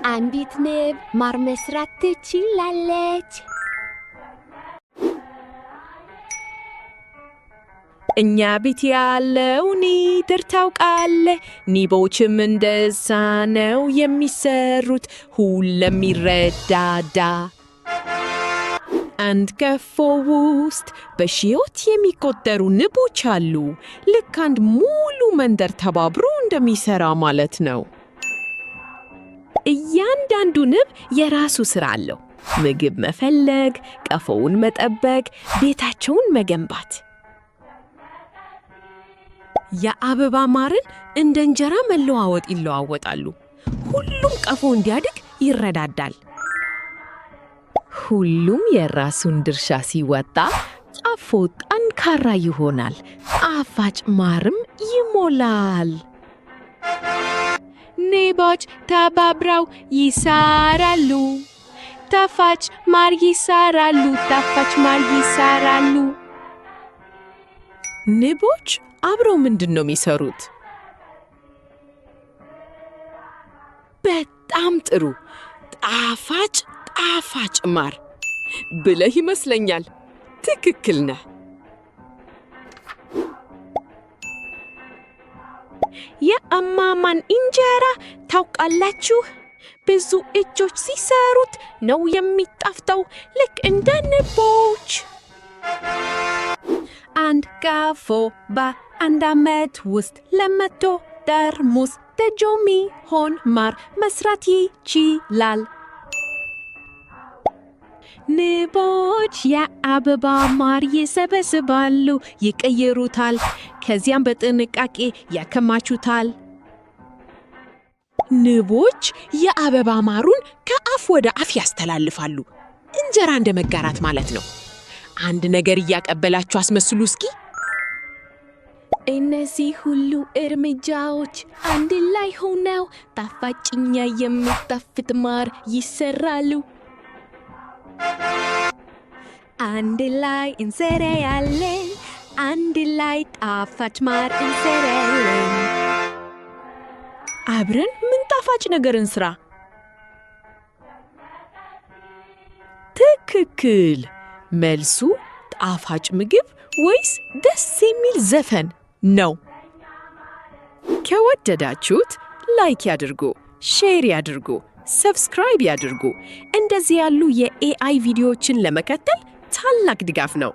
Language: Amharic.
አንዲት ንብ ማር መስራት ትችላለች። እኛ ቤት ያለው ኒድር ታውቃለህ? ንቦችም እንደዛ ነው የሚሰሩት፣ ሁሉም ይረዳዳ። አንድ ቀፎ ውስጥ በሺዎች የሚቆጠሩ ንቦች አሉ። ልክ አንድ ሙሉ መንደር ተባብሮ እንደሚሰራ ማለት ነው። እያንዳንዱ ንብ የራሱ ስራ አለው። ምግብ መፈለግ፣ ቀፎውን መጠበቅ፣ ቤታቸውን መገንባት። የአበባ ማርን እንደ እንጀራ መለዋወጥ ይለዋወጣሉ። ሁሉም ቀፎ እንዲያድግ ይረዳዳል። ሁሉም የራሱን ድርሻ ሲወጣ ቀፎ ጠንካራ ይሆናል፣ ጣፋጭ ማርም ይሞላል። ንቦች ተባብረው ይሰራሉ፣ ጣፋጭ ማር ይሰራሉ፣ ጣፋጭ ማር ይሰራሉ። ንቦች አብረው ምንድን ነው የሚሰሩት? በጣም ጥሩ! ጣፋጭ ማር ብለህ ይመስለኛል። ትክክል ነህ። የእማማን እንጀራ ታውቃላችሁ? ብዙ እጆች ሲሰሩት ነው የሚጣፍጠው፣ ልክ እንደ ንቦች። አንድ ቀፎ በአንድ ዓመት ውስጥ ለመቶ ጠርሙስ ደጆ ሚሆን ማር መስራት ይችላል። ንቦች የአበባ ማር ይሰበስባሉ፣ ይቀይሩታል፣ ከዚያም በጥንቃቄ ያከማቹታል። ንቦች የአበባ ማሩን ከአፍ ወደ አፍ ያስተላልፋሉ። እንጀራ እንደ መጋራት ማለት ነው። አንድ ነገር እያቀበላችሁ አስመስሉ እስኪ። እነዚህ ሁሉ እርምጃዎች አንድ ላይ ሆነው ጣፋጭኛ የሚጣፍጥ ማር ይሰራሉ። አንድ ላይ እንሰራለን፣ አንድ ላይ ጣፋጭ ማር እንሰራለን። አብረን ምን ጣፋጭ ነገር እንስራ? ትክክል! መልሱ ጣፋጭ ምግብ ወይስ ደስ የሚል ዘፈን ነው። ከወደዳችሁት ላይክ ያድርጉ፣ ሼር ያድርጉ፣ ሰብስክራይብ ያድርጉ። እንደዚህ ያሉ የኤአይ ቪዲዮዎችን ለመከተል ታላቅ ድጋፍ ነው።